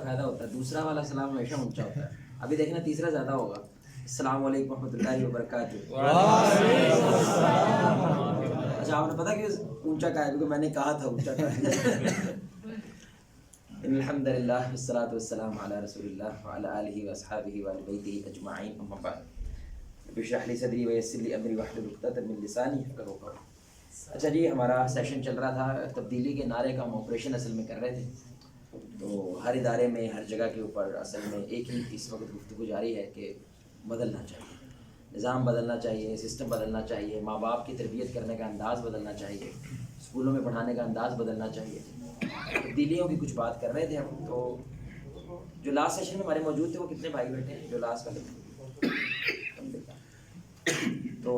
فائدہ ہوتا ہے. دوسرا والا سلام ہمیشہ اونچا ہوتا ہے. ابھی دیکھنا تیسرا زیادہ ہوگا. السلام علیکم ورحمۃ اللہ وبرکاتہ. اچھا آپ نے پتا کہ اونچا کہا ہے کیونکہ میں نے کہا تھا اونچا کہا ہے. الحمد للہ والصلاۃ والسلام علی رسول اللہ وعلی آلہ واصحابہ وآل بیتہ اجمعین. اما بعد رب اشرح لی صدری ویسر لی امری واحلل عقدۃ من لسانی یفقہوا قولی. اچھا جی ہمارا سیشن چل رہا تھا تبدیلی کے نعرے کا ہم آپریشن اصل میں کر رہے تھے. تو ہر ادارے میں ہر جگہ کے اوپر اصل میں ایک ہی اس وقت گفتگو جاری ہے کہ بدلنا چاہیے, نظام بدلنا چاہیے, سسٹم بدلنا چاہیے, ماں باپ کی تربیت کرنے کا انداز بدلنا چاہیے, اسکولوں میں پڑھانے کا انداز بدلنا چاہیے. تبدیلیوں کی کچھ بات کر رہے تھے ہم. تو جو لاسٹ سیشن میں ہمارے موجود تھے وہ کتنے بھائی بیٹھے ہیں جو لاسٹ کا تو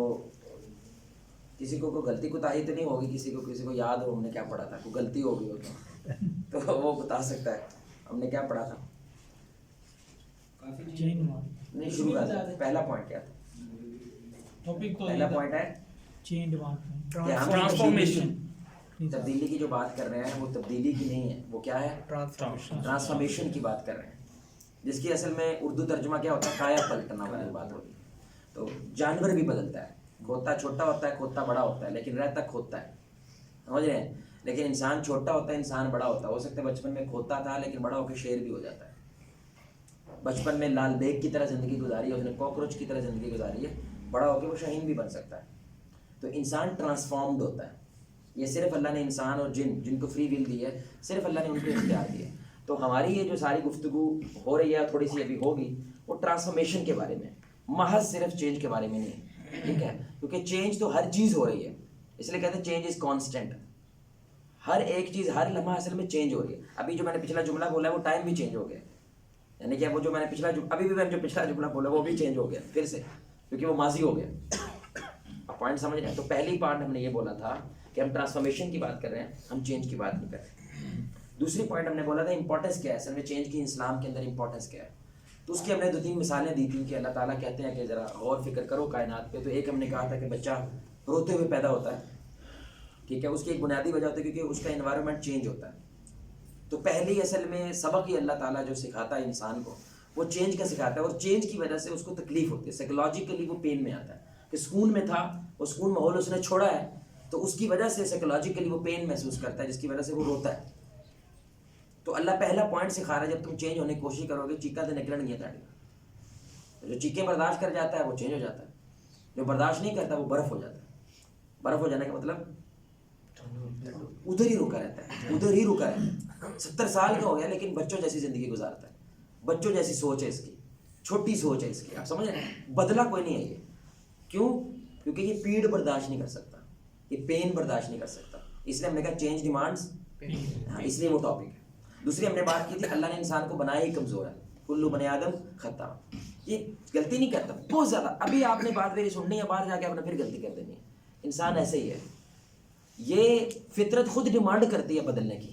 کسی کو کوئی غلطی کوتاہی تو نہیں ہوگی, کسی کو یاد ہو ہم نے کیا پڑھا تھا, کوئی غلطی ہو گئی ہو تو وہ بتا سکتا ہے ہم نے کیا پڑھا تھا. نہیں شروع کرتے ہیں. پہلا پوائنٹ کیا تھا؟ پہلا پوائنٹ ہے ٹرانسفارمیشن. تبدیلی کی جو بات کر رہے ہیں وہ تبدیلی کی نہیں ہے, وہ کیا ہے؟ ٹرانسفارمیشن کی بات کر رہے ہیں, جس کی اصل میں اردو ترجمہ کیا ہوتا ہے؟ کایا پلٹنا والی بات ہوتی ہے. تو جانور بھی بدلتا ہے, کھوتا چھوٹا ہوتا ہے, کھوتا بڑا ہوتا ہے, لیکن رہتا کھوتا ہے, سمجھ رہے ہیں. لیکن انسان چھوٹا ہوتا ہے, انسان بڑا ہوتا ہے. ہو سکتا ہے بچپن میں کھوتا تھا لیکن بڑا ہو کے شیر بھی ہو جاتا ہے. بچپن میں لال بیگ کی طرح زندگی گزاری ہے, اس نے کاکروچ کی طرح زندگی گزاری ہے, بڑا ہو کے وہ شاہین بھی بن سکتا ہے. تو انسان ٹرانسفارمڈ ہوتا ہے. یہ صرف اللہ نے انسان اور جن کو فری ول دی ہے, صرف اللہ نے ان کو اختیار دیا. تو ہماری یہ جو ساری گفتگو ہو رہی ہے, تھوڑی سی ابھی ہوگی, وہ ٹرانسفارمیشن کے بارے میں, محض صرف چینج کے بارے میں نہیں ہے, ٹھیک ہے. کیونکہ چینج تو ہر چیز ہو رہی ہے, اس لیے کہتے ہیں چینج از کانسٹنٹ. ہر ایک چیز ہر لمحہ اصل میں چینج ہو رہی ہے. ابھی جو میں نے پچھلا جملہ بولا ہے وہ ٹائم بھی چینج ہو گیا, یعنی کہ وہ جو میں نے ابھی بھی میں نے جو پچھلا جملہ بولا وہ بھی چینج ہو گیا پھر سے, کیونکہ وہ ماضی ہو گیا. آپ پوائنٹ سمجھ رہے ہیں. تو پہلی پارٹ ہم نے یہ بولا تھا کہ ہم ٹرانسفارمیشن کی بات کر رہے ہیں, ہم چینج کی بات نہیں کر رہے. دوسری پوائنٹ ہم نے بولا تھا امپورٹنس کیا ہے, اصل میں چینج کی اسلام کے اندر امپورٹنس کیا ہے. تو اس کی ہم نے 2-3 مثالیں دی تھیں کہ اللہ تعالیٰ کہتے ہیں کہ ذرا غور فکر کرو کائنات پہ. تو ایک ہم نے کہا تھا کہ بچہ روتے ہوئے پیدا ہوتا ہے, ٹھیک ہے. اس کی ایک بنیادی وجہ ہوتی ہے کیونکہ اس کا انوائرمنٹ چینج ہوتا ہے. تو پہلی اصل میں سبق ہی اللہ تعالیٰ جو سکھاتا ہے انسان کو, وہ چینج کا سکھاتا ہے. اور چینج کی وجہ سے اس کو تکلیف ہوتی ہے, سائیکولوجیکلی وہ پین میں آتا ہے. کہ سکون میں تھا, وہ سکون ماحول اس نے چھوڑا ہے, تو اس کی وجہ سے سائیکولوجیکلی وہ پین محسوس کرتا ہے, جس کی وجہ سے وہ روتا ہے. تو اللہ پہلا پوائنٹ سکھا رہا ہے, جب تم چینج ہونے کی کوشش کرو گے چیکا تو نکلن گیا تھا. جو چیکیں برداشت کر جاتا ہے وہ چینج ہو جاتا ہے, جو برداشت نہیں کرتا وہ برف ہو جاتا ہے. برف ہو جانے کا مطلب ادھر ہی رکا رہتا ہے, ادھر ہی رکا رہتا ہے. 70 سال کا ہو گیا لیکن بچوں جیسی زندگی گزارتا ہے, بچوں جیسی سوچ ہے اس کی, چھوٹی سوچ ہے اس کی. آپ سمجھ رہے ہیں, بدلا کوئی نہیں ہے یہ. کیوں؟ کیونکہ یہ پیڑ برداشت نہیں کر سکتا, یہ پین برداشت نہیں کر سکتا. اس لیے ہم نے کہا چینج ڈیمانڈز, ہاں اس لیے وہ ٹاپک ہے. دوسری ہم نے بات کی تھی اللہ نے انسان کو بنایا ہی کمزور ہے, کلو بنی آدم خطا. یہ غلطی نہیں کرتا بہت زیادہ. ابھی آپ نے بات میری سننی ہے, باہر جا کے آپ نے پھر غلطی کر دینی ہے. انسان ایسے ہی ہے, یہ فطرت خود ڈیمانڈ کرتی ہے بدلنے کی.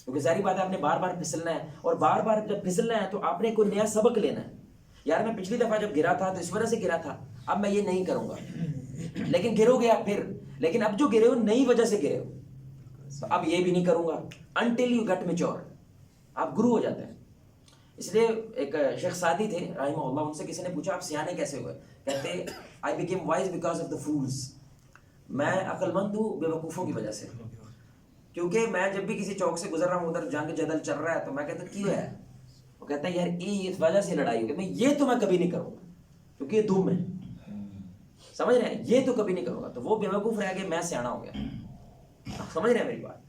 کیونکہ ظاہری بات ہے آپ نے بار بار پھسلنا ہے, اور بار بار جب پھسلنا ہے تو آپ نے کوئی نیا سبق لینا ہے. یار میں پچھلی دفعہ جب گرا تھا تو اس وجہ سے گرا تھا, اب میں یہ نہیں کروں گا. لیکن گرو گے آپ پھر, لیکن اب جو گرے ہو نئی وجہ سے گرے ہو, تو اب یہ بھی نہیں کروں گا. انٹل یو گیٹ میچور, آپ گرو ہو جاتے ہیں. اس لیے ایک شیخ سعدی تھے رحمہ اللہ, ان سے کسی نے پوچھا آپ سیانے کیسے ہوئے؟ کہتے I became wise because of the fools. میں عقل مند ہوں بے وقوفوں کی وجہ سے. کیونکہ میں جب بھی کسی چوک سے گزر رہا ہوں, ادھر جنگ جدل چل رہا ہے, تو میں کہتا ہوں کیوں ہے؟ وہ کہتا ہے یار اس وجہ سے لڑائی ہوگی, میں یہ تو میں کبھی نہیں کروں گا کیونکہ یہ دھوم ہے. سمجھ رہے ہیں, یہ تو کبھی نہیں کروں گا. تو وہ بے وقوف رہ گئے, میں سیانا ہو گیا. سمجھ رہے ہیں میری بات؟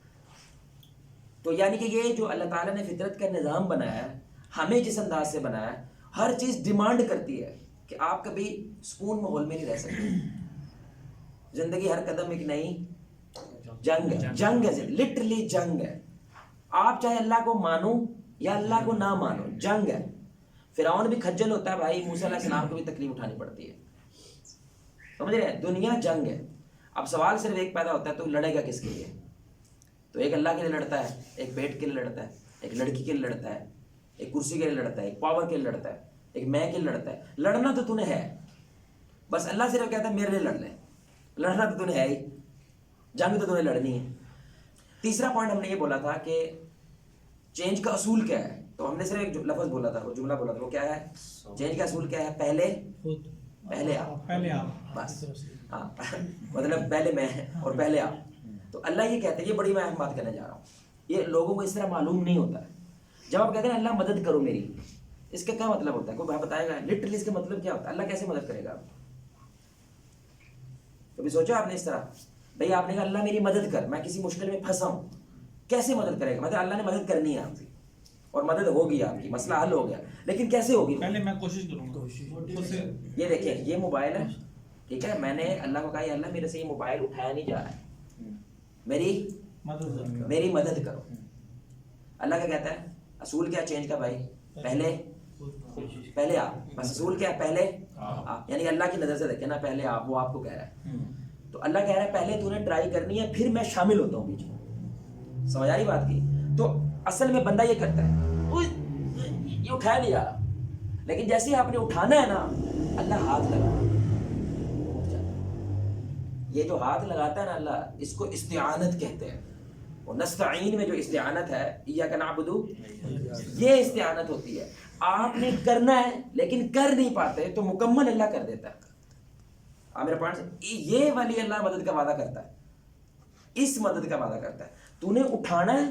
تو یعنی کہ یہ جو اللہ تعالیٰ نے فطرت کا نظام بنایا ہے, ہمیں جس انداز سے بنایا ہے, ہر چیز ڈیمانڈ کرتی ہے کہ آپ کبھی سکون ماحول میں نہیں رہ سکتے. زندگی ہر قدم ایک نئی جنگ ہے, جنگ ہے, لٹرلی جنگ ہے. آپ چاہے اللہ کو مانو یا اللہ کو نہ مانو, جنگ ہے. فرعون بھی کھجل ہوتا ہے بھائی, موسیٰ علیہ السلام کو بھی تکلیف اٹھانی پڑتی ہے. سمجھ رہے ہیں, دنیا جنگ ہے. اب سوال صرف ایک پیدا ہوتا ہے, تو لڑے گا کس کے لیے؟ تو ایک اللہ کے لیے لڑتا ہے, ایک پیٹ کے لیے لڑتا ہے, ایک لڑکی کے لیے لڑتا ہے, ایک کرسی کے لیے لڑتا ہے, ایک پاور کے لیے لڑتا ہے, ایک میں کے لیے لڑتا ہے. لڑنا تو نے ہے, بس اللہ صرف کہتا ہے میرے لیے لڑ لے. لڑنا تو نے ہے ہی, جنگ تو لڑنی ہے. تیسرا پوائنٹ ہم نے یہ بولا تھا کہ چینج کا اصول کیا ہے. تو ہم نے صرف ایک لفظ بولا تھا, وہ جملہ بولا تھا, وہ کیا ہے؟ چینج کا اصول کیا ہے؟ پہلے آپ, بس ہاں مطلب پہلے میں اور پہلے آپ. تو اللہ یہ کہتے ہیں, یہ بڑی میں اہم بات کرنے جا رہا ہوں, یہ لوگوں کو اس طرح معلوم نہیں ہوتا ہے. جب آپ کہتے ہیں اللہ مدد کرو میری, اس کا کیا مطلب ہوتا ہے؟ کوئی بتائے گا لٹرلی اس کا مطلب کیا ہوتا ہے؟ اللہ کیسے مدد کرے گا؟ کبھی سوچا آپ نے اس طرح؟ بھئی آپ نے کہا اللہ میری مدد کر, میں کسی مشکل میں پھنسا ہوں, کیسے مدد کرے گا؟ مطلب اللہ نے مدد کرنی ہے آپ کی اور مدد ہوگی, آپ کی مسئلہ حل ہو گیا, لیکن کیسے ہوگی؟ پہلے میں کوشش کروں گا. یہ دیکھیں, یہ موبائل ہے, ٹھیک ہے, میں نے اللہ کو کہا یا اللہ میرے سے یہ موبائل اٹھایا نہیں جا رہا ہے, میری مدد کرو. اللہ کیا کہتا ہے؟ اصول کیا چینج کا بھائی؟ پہلے آپ, بس اصول کیا ہے؟ پہلے آپ, یعنی اللہ کی نظر سے دیکھیں نا, پہلے آپ, وہ آپ کو کہہ رہا ہے. تو اللہ کہہ رہا ہے پہلے تو نے ٹرائی کرنی ہے, پھر میں شامل ہوتا ہوں بیچ میں. سمجھ آ رہی بات کی؟ تو اصل میں بندہ یہ کرتا ہے, یہ اٹھایا نہیں جا رہا, لیکن جیسے آپ نے اٹھانا ہے نا, اللہ ہاتھ لگا, یہ جو ہاتھ لگاتا ہے نا اللہ, اس کو استعانت کہتے ہیں. اور نستعین میں جو استعانت ہے, ایاک نعبد, یہ استعانت ہوتی ہے. آپ نے کرنا ہے لیکن کر نہیں پاتے, تو مکمل اللہ کر دیتا ہے. میرے پاس یہ والی اللہ مدد کا وعدہ کرتا ہے, اس مدد کا وعدہ کرتا ہے. تو نے اٹھانا ہے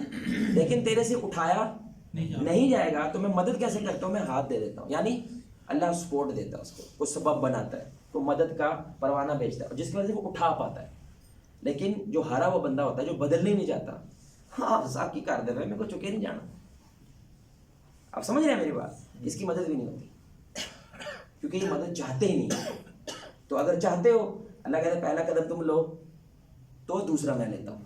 لیکن تیرے سے اٹھایا نہیں جائے گا, تو میں مدد کیسے کرتا ہوں؟ میں ہاتھ دے دیتا ہوں, یعنی اللہ سپورٹ دیتا ہے اس کو, وہ سبب بناتا ہے, تو مدد کا پروانہ بھیجتا ہے, جس کی وجہ سے وہ اٹھا پاتا ہے. لیکن جو ہارا وہ بندہ ہوتا ہے, جو بدلنے نہیں چاہتا, ہاں صاحب کی کار دے رہے, میرے کو چکے نہیں جانا. آپ سمجھ رہے ہیں میری بات؟ اس کی مدد بھی نہیں ہوتی, کیونکہ یہ مدد چاہتے ہی نہیں. تو اگر چاہتے ہو, اللہ کہتا ہے پہلا قدم تم لو تو دوسرا میں لیتا ہوں.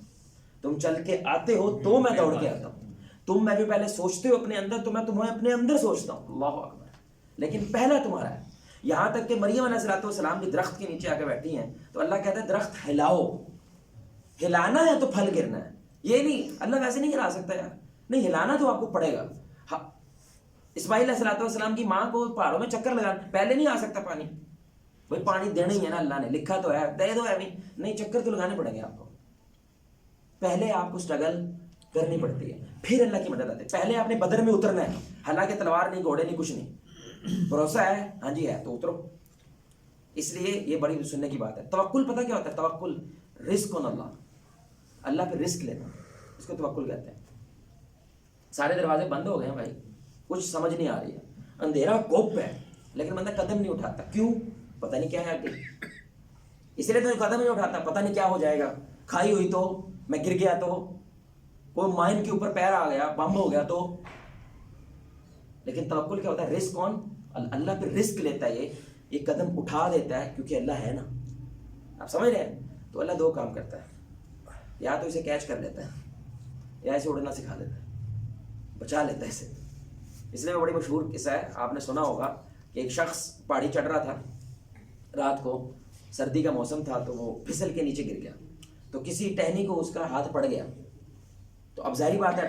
تم چل کے آتے ہو تو میں دوڑ کے آتا ہوں. تم میں جو پہلے سوچتے ہو اپنے اندر, تو میں تمہیں اپنے اندر سوچتا ہوں. اللہ اکبر. لیکن پہلا تمہارا ہے. یہاں تک کہ مریم علیہ السلام بھی درخت کے نیچے آ کے بیٹھی ہیں, تو اللہ کہتا ہے درخت ہلاؤ, ہلانا ہے تو پھل گرنا ہے. یہ نہیں, اللہ ویسے نہیں ہلا سکتا یار, نہیں ہلانا تو آپ کو پڑے گا. اسماعیل علیہ السلام کی ماں کو پہاڑوں میں چکر لگانا, پہلے نہیں آ سکتا پانی, بھائی پانی دینا ہی ہے نا, اللہ نے لکھا تو ہے, دے دو, ہے نہیں, چکر تو لگانے پڑیں گے آپ کو. پہلے آپ کو اسٹرگل کرنی پڑتی ہے, پھر اللہ کی مدد آتی ہے. پہلے آپ نے بدر میں اترنا ہے, حالانکہ تلوار نہیں, گھوڑے نہیں, کچھ نہیں, بھروسہ ہے, ہاں جی ہے, تو اترو. اس لیے یہ بڑی سننے کی بات ہے. توکل پتہ کیا ہوتا ہے؟ توکل رزق اللہ, اللہ پہ رزق لینا, اس کو توکل کہتے ہیں. سارے دروازے بند ہو گئے ہیں بھائی, کچھ سمجھ نہیں آ رہی ہے, اندھیرا کوپ ہے, لیکن بندہ قدم نہیں اٹھاتا. کیوں؟ پتہ نہیں کیا ہے آگے, اس لیے تو قدم نہیں اٹھاتا, پتہ نہیں کیا ہو جائے گا, کھائی ہوئی تو, میں گر گیا تو, کوئی مائن کے اوپر پیر آ گیا, بم ہو گیا تو. لیکن توکل کیا ہوتا ہے؟ رزق کون؟ اللہ پہ رزق لیتا ہے, یہ قدم اٹھا دیتا ہے, کیونکہ اللہ ہے نا. آپ سمجھ رہے ہیں؟ تو اللہ دو کام کرتا ہے, یا تو اسے کیچ کر لیتا ہے, یا اسے اڑنا سکھا دیتا ہے, بچا لیتا ہے اسے. اس لیے وہ بڑی مشہور قصہ ہے, آپ نے سنا ہوگا کہ ایک شخص پہاڑی چڑھ رہا تھا, رات کو سردی کا موسم تھا, تو وہ پھسل کے نیچے گر گیا, تو کسی ٹہنی کو اس کا ہاتھ پڑ گیا. تو اب ظاہری بات ہے,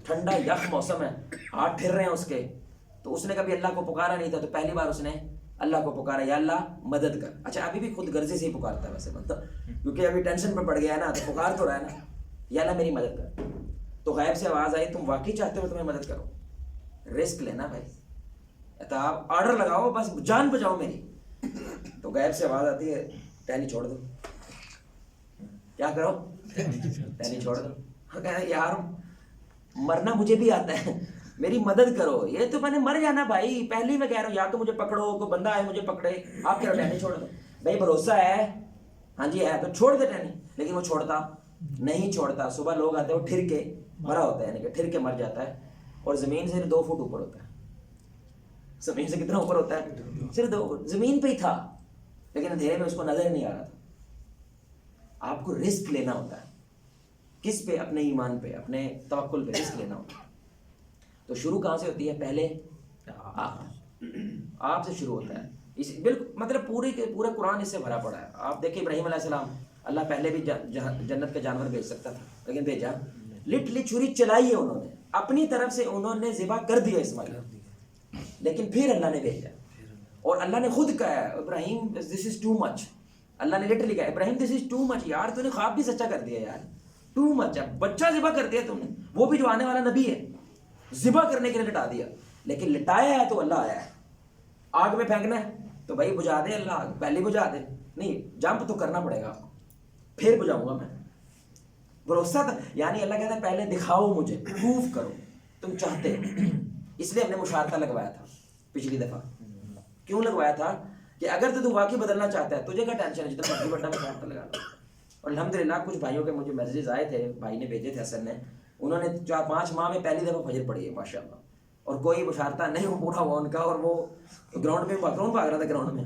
ٹھنڈا یخ موسم ہے, ہاتھ پھر رہے ہیں اس کے, تو اس نے کبھی اللہ کو پکارا نہیں تھا, تو پہلی بار اس نے اللہ کو پکارا, یا اللہ مدد کر. اچھا ابھی بھی خود غرضی سے ہی پکارتا ہے ویسے بندہ, کیونکہ ابھی ٹینشن پہ پڑ گیا ہے نا, تو پکار تو رہا ہے نا, یا اللہ میری مدد کر. تو غیب سے آواز آئی, تم واقعی چاہتے ہو تمہیں مدد کرو؟ رسک لینا بھائی, تو آپ آرڈر لگاؤ, بس جان بچاؤ میری. تو غیب سے آواز آتی ہے, ٹہنی چھوڑ دو. کیا کرو؟ ٹہنی چھوڑ دو. یار مرنا مجھے بھی آتا ہے, میری مدد کرو. یہ تو میں نے مر جانا بھائی, پہلے میں کہہ رہا ہوں, یا تو مجھے پکڑو, کوئی بندہ آئے مجھے پکڑے, آپ کہہ رہے ہو ٹہنی چھوڑ دو. بھائی بھروسہ ہے, ہاں جی ہے, تو چھوڑ دے ٹہنی. لیکن وہ چھوڑتا نہیں, چھوڑتا. صبح لوگ آتے ہیں, وہ ٹھر کے مرا ہوتا ہے, یعنی کہ ٹھر کے مر جاتا ہے, اور زمین سے 2 فٹ اوپر ہوتا ہے. زمین سے کتنا اوپر ہوتا ہے؟ صرف 2 فٹ. زمین پہ ہی تھا, لیکن اندھیرے میں اس کو نظر نہیں آ رہا تھا. آپ کو رسک لینا ہوتا ہے. کس پہ؟ اپنے ایمان پہ, اپنے توکل پہ رسک لینا ہوتا ہے. تو شروع کہاں سے ہوتی ہے؟ پہلے آپ سے شروع ہوتا ہے. بالکل مطلب پورا قرآن اس سے بھرا پڑا ہے. آپ دیکھیں ابراہیم علیہ السلام, اللہ پہلے بھی جنت کا جانور بھیج سکتا تھا, لیکن بھیجا, لٹرلی چھری چلائی ہے انہوں نے, اپنی طرف سے انہوں نے ذبح کر دیا اسماعیل, لیکن پھر اللہ نے بھیجا. اور اللہ نے خود کہا ہے, ابراہیم دس از ٹو مچ. اللہ نے لٹرلی کہا, ابراہیم دس از ٹو مچ, یار تو نے خواب بھی سچا کر دیا یار, ٹو مچ. بچہ ذبح کر دیا تم نے, وہ بھی جو آنے والا نبی ہے. ذبح کرنے کے لیے لٹا دیا، لیکن لٹایا ہے تو اللہ آیا ہے. آگ میں پھینکنا ہے تو بھائی بجھا دے اللہ آگ، پہلے بجھا دے. نہیں، جمپ تو کرنا پڑے گا آپ کو، پھر بجھاؤں گا میں. بھروسہ تھا، یعنی اللہ کہتا ہے پہلے دکھاؤ مجھے، پروف کرو تم چاہتے ہو. اس لیے ہم نے مشارطہ لگوایا تھا پچھلی دفعہ. کیوں لگوایا تھا؟ کہ اگر تو واقعی بدلنا چاہتا ہے، تجھے کیا ٹینشن ہے، جتنا مرضی بڑا مشارطہ لگا لو. اور الحمدللہ کچھ بھائیوں کے مجھے میسیجز آئے تھے، بھائی نے بھیجے تھے حسن نے، انہوں نے 4-5 ماہ میں پہلی دفعہ فجر پڑھی ہے ماشاءاللہ، اور کوئی مشارطہ نہیں پورا ہوا ان کا. اور وہ گراؤنڈ میں بھاگ رہا تھا، گراؤنڈ میں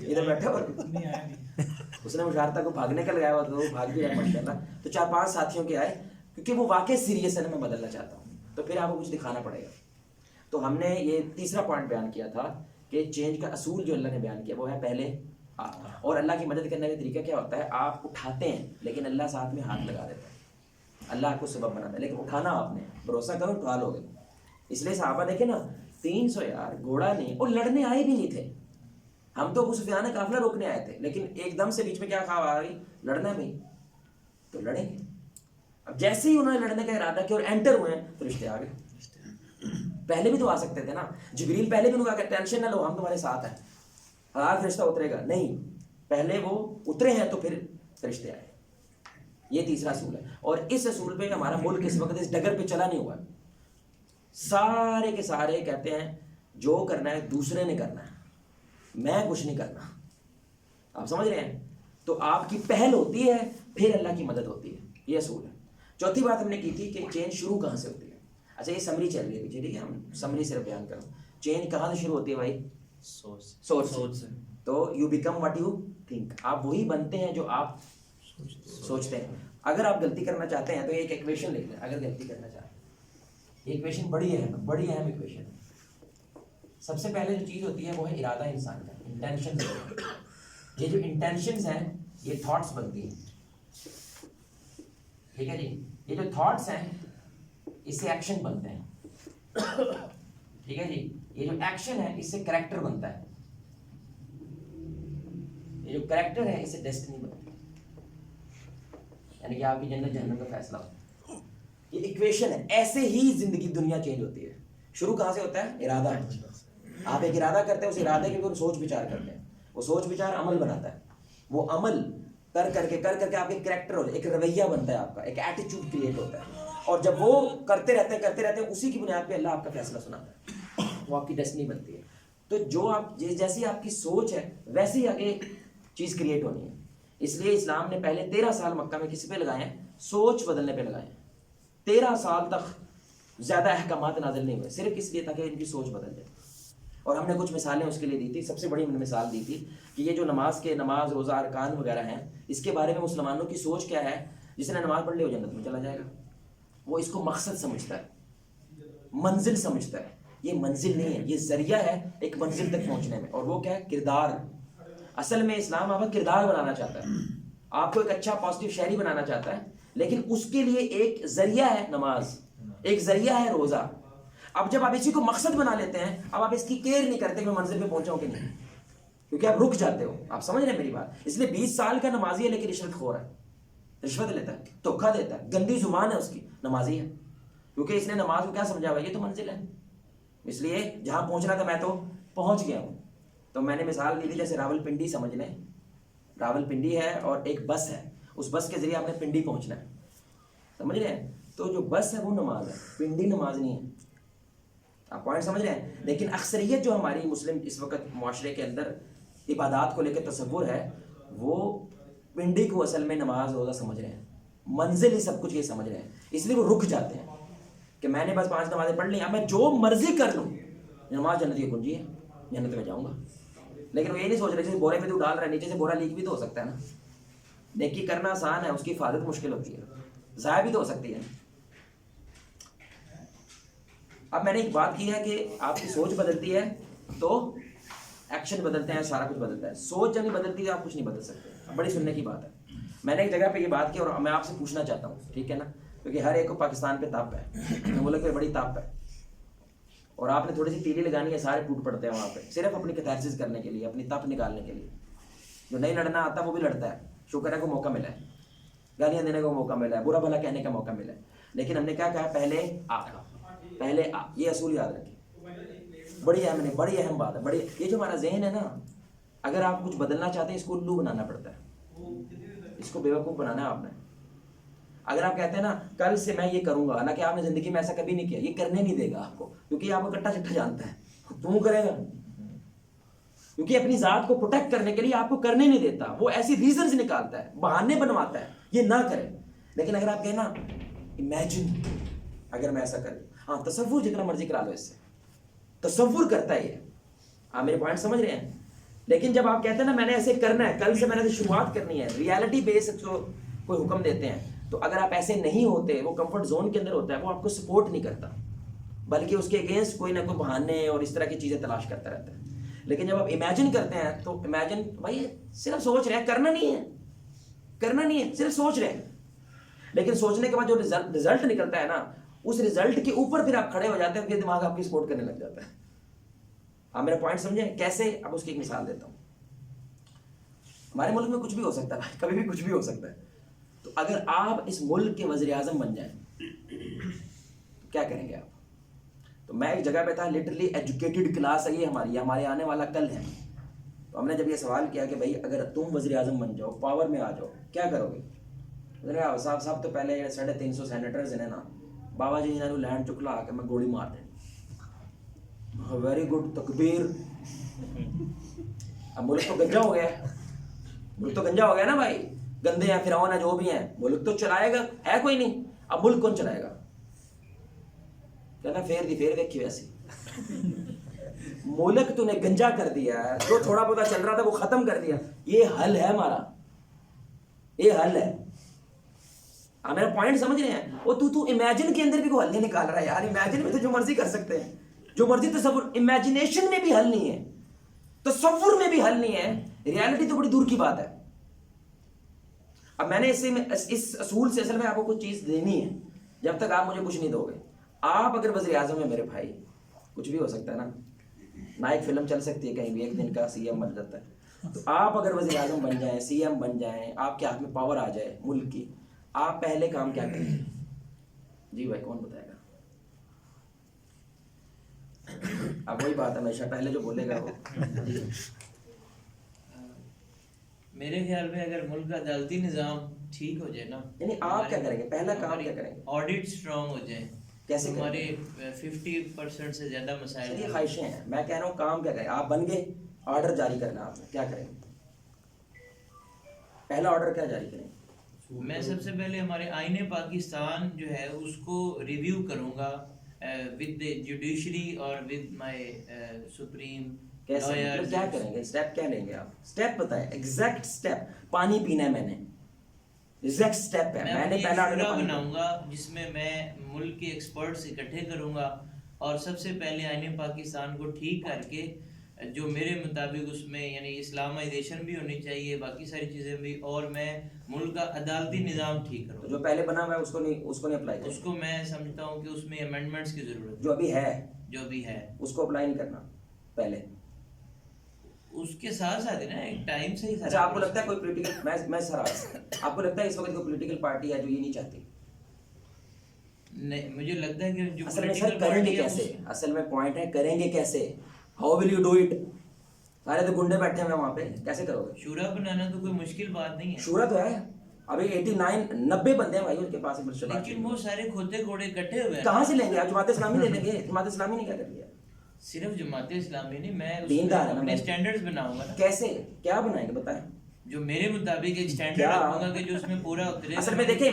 ادھر بیٹھا، اور اس نے مشارطہ کو بھاگنے کا لگایا ہوا تھا، وہ بھاگ بھی رہا ماشاءاللہ. تو 4-5 ساتھیوں کے آئے، کیونکہ وہ واقعی سیریس ہے نا، میں بدلنا چاہتا ہوں، تو پھر آپ کو کچھ دکھانا پڑے گا. تو ہم نے یہ تیسرا پوائنٹ بیان کیا تھا کہ چینج کا اصول جو اللہ نے بیان کیا وہ ہے پہلے آپ. اور اللہ کی مدد کرنے کا طریقہ کیا ہوتا ہے؟ آپ اٹھاتے ہیں لیکن اللہ ساتھ میں ہاتھ لگا دیتا ہے. اللہ آپ کو سبب بناتا ہے، لیکن اٹھانا آپ نے، بھروسہ کرو اٹھا لو گے. اس لیے صحابہ دیکھیں نا، 300 یار گھوڑا نہیں، اور لڑنے آئے بھی نہیں تھے. ہم تو ابو سفیان نے قافلہ روکنے آئے تھے، لیکن ایک دم سے بیچ میں کیا خواب آ گئی؟ لڑنا بھی تو لڑیں گے. اب جیسے ہی انہوں نے لڑنے کا ارادہ کیا اور انٹر ہوئے تو رشتے آ گئے. پہلے بھی تو آ سکتے تھے نا. جبریل پہلے بھی انہوں نے کہا ٹینشن نہ لو، ہم تمہارے ساتھ ہیں، ہزار فرشتہ اترے گا. نہیں، پہلے وہ اترے ہیں تو پھر فرشتے آئے. یہ تیسرا اصول ہے. اور اس اصول پہ ہمارا ملک اس وقت اس ڈگر پہ چلا نہیں ہوا. سارے کے سارے کہتے ہیں جو کرنا ہے دوسرے نے کرنا ہے، میں کچھ نہیں کرنا. آپ سمجھ رہے ہیں؟ تو آپ کی پہل ہوتی ہے، پھر اللہ کی مدد ہوتی ہے. یہ اصول ہے. چوتھی بات ہم نے کی تھی کہ چینج شروع کہاں سے ہوتی ہے. اچھا، یہ سمری چل رہی ہے پیچھے، ٹھیک ہے، ہم سمری صرف بیان کروں. چینج کہاں سے شروع ہوتی ہے بھائی؟ سوچ سے. تو you become what you think. آپ وہی بنتے ہیں جو آپ سوچتے ہیں. اگر آپ غلطی کرنا چاہتے ہیں تو ایک ایکویشن لکھ لیں. اگر غلطی کرنا چاہتے ہیں، یہ ایکویشن بڑی اہم ایکویشن ہے. سب سے پہلے جو چیز ہوتی ہے وہ ہے ارادہ انسان کا، انٹینشن. یہ جو انٹینشنز ہیں یہ تھاٹس بنتی ہیں، ٹھیک ہے جی. یہ جو تھاٹس ہیں اس سے ایکشن بنتے ہیں، ٹھیک ہے جی. یہ جو ایکشن ہے اس سے کریکٹر بنتا ہے، یہ جو کریکٹر ہے اس سے ڈیسٹنی بنتی ہے، یعنی کہ آپ کی جنت جہنم کا فیصلہ ہوتا ہے. یہ ایکویشن ہے. ایسے ہی زندگی دنیا چینج ہوتی ہے. شروع کہاں سے ہوتا ہے؟ ارادہ. آپ ایک ارادہ کرتے ہیں، اس ارادے کے اوپر سوچ بچار کرتے ہیں، وہ سوچ بچار عمل بناتا ہے. وہ عمل کر کے آپ ایک کریکٹر ہوتا ہے، ایک رویہ بنتا ہے آپ کا، ایک ایٹیچیوڈ کریٹ ہوتا ہے. اور جب وہ کرتے رہتے ہیں اسی کی بنیاد پہ اللہ آپ کا فیصلہ سناتا ہے، وہ آپ کی ڈیسٹنی بنتی ہے. تو جو آپ جیسی آپ کی سوچ ہے ویسی آگے چیز کریٹ ہونی ہے. اس لیے اسلام نے پہلے 13 سال مکہ میں کسی پہ لگائے ہیں؟ سوچ بدلنے پہ لگائے ہیں. 13 سال تک زیادہ احکامات نازل نہیں ہوئے، صرف اس لیے تاکہ ان کی سوچ بدل جائے. اور ہم نے کچھ مثالیں اس کے لیے دی تھی. سب سے بڑی ہم نے مثال دی تھی کہ یہ جو نماز روزہ ارکان وغیرہ ہیں، اس کے بارے میں مسلمانوں کی سوچ کیا ہے؟ جس نے نماز پڑھ لی وہ جنت میں چلا جائے گا. وہ اس کو مقصد سمجھتا ہے، منزل سمجھتا ہے. یہ منزل نہیں ہے، یہ ذریعہ ہے ایک منزل تک پہنچنے میں. اور وہ کیا ہے؟ کردار. اصل میں اسلام آپ کا کردار بنانا چاہتا ہے، آپ کو ایک اچھا پازیٹیو شہری بنانا چاہتا ہے، لیکن اس کے لیے ایک ذریعہ ہے نماز، ایک ذریعہ ہے روزہ. اب جب آپ اسی کو مقصد بنا لیتے ہیں، اب آپ اس کی کیئر نہیں کرتے کہ میں منزل پہ پہنچاؤں کہ نہیں، کیونکہ آپ رک جاتے ہو. آپ سمجھ رہے ہیں میری بات؟ اس لیے 20 سال کا نمازی ہے لیکن رشوت خور ہے، رشوت لیتا ہے، دھوکہ دیتا ہے، گندی زبان ہے اس کی، نمازی ہے. کیونکہ اس نے نماز کو کیا سمجھا ہوا؟ یہ تو منزل ہے، اس لیے جہاں پہنچنا تھا میں تو پہنچ گیا ہوں. تو میں نے مثال دی تھی جیسے راول پنڈی سمجھ لیں. راول پنڈی ہے اور ایک بس ہے، اس بس کے ذریعے آپ نے پنڈی پہنچنا ہے، سمجھ رہے ہیں؟ تو جو بس ہے وہ نماز ہے، پنڈی نماز نہیں ہے. آپ پوائنٹ سمجھ رہے ہیں؟ لیکن اکثریت جو ہماری مسلم اس وقت معاشرے کے اندر عبادات کو لے کے تصور ہے، وہ پنڈی کو اصل میں نماز روزہ سمجھ رہے ہیں، منزل ہی سب کچھ یہ سمجھ رہے ہیں. اس لیے وہ رک جاتے ہیں کہ میں نے بس 5 نمازیں پڑھ لی، اب میں جو مرضی کر لوں، نماز جنت کی کنجی ہے، جنت میں جاؤں گا. لیکن وہ یہ نہیں سوچ رہے کہ بورے پہ تو ڈال رہا ہے، نیچے سے بورا لیک بھی تو ہو سکتا ہے نا. نیکی کرنا آسان ہے، اس کی حفاظت مشکل ہوتی ہے، ضائع بھی تو ہو سکتی ہے. اب میں نے ایک بات کی ہے کہ آپ کی سوچ بدلتی ہے تو ایکشن بدلتے ہیں، سارا کچھ بدلتا ہے. سوچ جب نہیں بدلتی تو آپ کچھ نہیں بدل سکتے. بڑی سننے کی بات ہے. میں نے ایک جگہ پہ یہ بات کی اور میں آپ سے پوچھنا چاہتا ہوں، ٹھیک ہے نا، کیونکہ ہر ایک کو پاکستان پہ تاپ ہے، ملک پہ بڑی تاپ ہے، اور آپ نے تھوڑی سی تیلی لگانی ہے، سارے ٹوٹ پڑتے ہیں وہاں پہ صرف اپنی کیتھارسس کرنے کے لیے، اپنی تپ نکالنے کے لیے. جو نہیں لڑنا آتا وہ بھی لڑتا ہے، شکر ہے کو موقع ملا ہے، گالیاں دینے کا موقع ملا ہے، برا بھلا کہنے کا موقع ملا ہے. لیکن ہم نے کیا کہا؟ پہلے آپ. پہلے یہ اصول یاد رکھیں، بڑی اہم بات ہے. یہ جو ہمارا ذہن ہے نا، اگر آپ کچھ بدلنا چاہتے ہیں اس کو الو بنانا پڑتا ہے، اس کو بیوقوف بنانا ہے آپ نے. اگر آپ کہتے ہیں نا کل سے میں یہ کروں گا، حالانکہ آپ نے زندگی میں ایسا کبھی نہیں کیا، یہ کرنے نہیں دے گا آپ کو، کیونکہ یہ آپ کو کٹا چٹا جانتا ہے، تم کرے گا، کیونکہ اپنی ذات کو پروٹیکٹ کرنے کے لیے آپ کو کرنے نہیں دیتا. وہ ایسی ریزنز نکالتا ہے، بہانے بنواتا ہے یہ نہ کرے. لیکن اگر آپ کہیں نا امیجن اگر میں ایسا کروں، ہاں تصور جتنا مرضی کرا لو، اس سے تصور کرتا ہے یہ. آپ میرے پوائنٹ سمجھ رہے ہیں؟ لیکن جب آپ کہتے ہیں نا میں نے ایسے کرنا ہے، کل سے میں نے شروعات کرنی ہے، ریالٹی بیس جو کوئی حکم دیتے ہیں، تو اگر آپ ایسے نہیں ہوتے، وہ کمفرٹ زون کے اندر ہوتا ہے، وہ آپ کو سپورٹ نہیں کرتا، بلکہ اس کے اگینسٹ کوئی نہ کوئی بہانے اور اس طرح کی چیزیں تلاش کرتا رہتا ہے. لیکن جب آپ امیجن کرتے ہیں تو امیجن بھائی صرف سوچ رہے ہیں، کرنا نہیں ہے، صرف سوچ رہے ہیں. لیکن سوچنے کے بعد جو رزلٹ نکلتا ہے نا، اس رزلٹ کے اوپر پھر آپ کھڑے ہو جاتے ہیں، پھر دماغ آپ کی سپورٹ کرنے لگ جاتا ہے. آپ میرا پوائنٹ سمجھیں کیسے؟ اب اس کی ایک مثال دیتا ہوں. ہمارے ملک میں کچھ بھی ہو سکتا ہے، کبھی بھی کچھ بھی ہو سکتا ہے. تو اگر آپ اس ملک کے وزیر اعظم بن جائیں تو کیا کریں گے آپ؟ تو میں ایک جگہ پہ تھا، لٹرلی ایجوکیٹڈ کلاس ہے یہ ہمارے آنے والا کل ہے. تو ہم نے جب یہ سوال کیا کہ بھائی اگر تم وزیر اعظم بن جاؤ، پاور میں آ جاؤ، کیا کرو گے؟ صاحب تو پہلے 350 سینیٹرز ہیں نا، بابا جی نے لینڈ چکلا آ کے میں گولی مار دیں. ویری گڈ، تکبیر. اب ملک تو گنجا ہو گیا نا بھائی، گندے ہیں، فرعون ہیں، جو بھی ہیں، ملک تو چلائے گا ہے کوئی نہیں. اب ملک کون چلائے گا؟ کہنا پھیر دیکھی ویسی. ملک تو نے گنجا کر دیا ہے، جو تھوڑا بہت چل رہا تھا وہ ختم کر دیا. یہ حل ہے ہمارا، یہ حل ہے. آپ میرا پوائنٹ سمجھ رہے ہیں؟ وہ تو امیجن کے اندر بھی کوئی حل نہیں نکال رہا ہے یار. امیجن میں تو جو مرضی کر سکتے ہیں، جو مرضی تصور. امیجنیشن میں بھی حل نہیں ہے، تصور میں بھی حل نہیں ہے، ریالٹی تو بڑی دور کی بات ہے. اب میں نے اس اصول سے اصل میں آپ کو کچھ چیز دینی ہے، جب تک آپ مجھے کچھ نہیں دو گے. آپ اگر وزیر اعظم ہیں میرے بھائی، کچھ بھی ہو سکتا ہے نا، ایک فلم چل سکتی ہے کہیں بھی، ایک دن کا سی ایم بن جاتا ہے. تو آپ اگر وزیر اعظم بن جائیں، سی ایم بن جائیں، آپ کے ہاتھ میں پاور آ جائے ملک کی، آپ پہلے کام کیا کریں گے؟ جی بھائی کون بتائے گا؟ اب وہی بات ہمیشہ پہلے جو بولے گا وہ. میرے خیال میں اگر ملک کا عدالتی نظام ٹھیک ہو جائے نا، یعنی آپ کیا کریں گے؟ پہلا کام کیا کریں گے؟ آڈٹ سٹرونگ ہو جائے. کیسے ہمارے 50% سے زیادہ مسائل. یہ خواہشیں ہیں، میں کہہ رہا ہوں کام کیا کریں؟ آپ بن گئے، آرڈر جاری کرنا آپ نے، کیا کریں گے؟ پہلا آرڈر کیا جاری کریں؟ میں سب سے پہلے ہمارے آئین پاکستان جو ہے اس کو ریویو کروں گا ود جوڈیشری اور ود مائی سپریم. کیسے؟ کیا کریں گے؟ اسٹیپ کیا لیں گے آپ؟ اسٹیپ بتائیں، ایگزیکٹ اسٹیپ. پانی پینا ہے میں نے، ایگزیکٹ اسٹیپ ہے. میں نے پہلا شورا بناؤں گا جس میں ملک کے ایکسپرٹس اکٹھے کروں گا، اور سب سے پہلے آئین پاکستان کو ٹھیک کر کے جو میرے مطابق اس میں یعنی اسلامائزیشن بھی ہونی چاہیے، باقی ساری چیزیں بھی، اور میں ملک کا عدالتی نظام ٹھیک کروں. جو پہلے بنا ہوا ہے اس کو نہیں اپلائی کرنا. اس کو میں سمجھتا ہوں کہ اس میں امینڈمنٹس کی ضرورت ہے. جو ابھی ہے اس کو اپلائی نہیں کرنا پہلے. اس کے ساتھ ساتھ نا ایک ٹائم سے ہی. اچھا آپ کو لگتا ہے کوئی پولیٹیکل، میں سر آپ کو لگتا ہے اس وقت کوئی پولیٹیکل پارٹی ہے جو یہ نہیں چاہتی؟ نہیں، مجھے لگتا ہے کہ جو اصل میں سر کریں گے کیسے؟ اصل میں پوائنٹ ہے کریں گے کیسے؟ How will you do it? سارے تو گنڈے بیٹھے ہیں وہاں پہ، کیسے کرو گے؟ شورا بنانا تو کوئی مشکل بات نہیں ہے. شورا تو ہے، ابھی 89-90 بندے ہیں بھائی ان کے پاس. لیکن وہ سارے کھوتے گھوڑے اکٹھے ہوئے ہیں. کہاں سے لیں گے آپ؟ جماعت اسلامی لے لیں گے. جماعت اسلامی نے کیا کر لیا؟ صرف جماعت اسلامی نہیں، میں اپنے سٹینڈرڈز بناؤں گا. کیسے؟ کیا بنائیں گے بتائیں؟ جو میرے مطابق ایک سٹینڈرڈ رکھوں گا کہ جو اس میں پورا اترے. اصل میں دیکھیں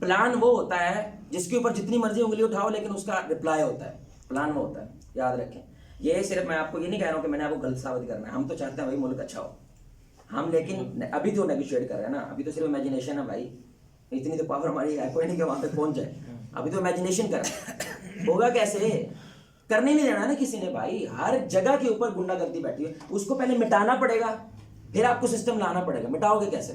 پلان وہ ہوتا ہے جس کے اوپر جتنی مرضی انگلی اٹھاؤ لیکن اس کا رپلائی ہوتا ہے. پلان وہ ہوتا ہے، یاد رکھیں. یہ صرف میں آپ کو یہ نہیں کہہ رہا ہوں کہ میں نے آپ کو غلط ثابت کرنا ہے. ہم تو چاہتے ہیں بھائی ملک اچھا ہو ہم، لیکن ابھی تو نیگوشیٹ کر رہے ہیں نا. ابھی تو صرف امیجنیشن ہے بھائی، اتنی تو پاور ہماری ہے کوئی نہیں کہ وہاں پہ پہنچ جائے. ابھی تو امیجنیشن کر رہے ہیں. ہوگا کیسے؟ کرنے نہیں دینا نا کسی نے بھائی. ہر جگہ کے اوپر گنڈا گردی بیٹھی ہے، اس کو پہلے مٹانا پڑے گا، پھر آپ کو سسٹم لانا پڑے گا. مٹاؤ گے کیسے؟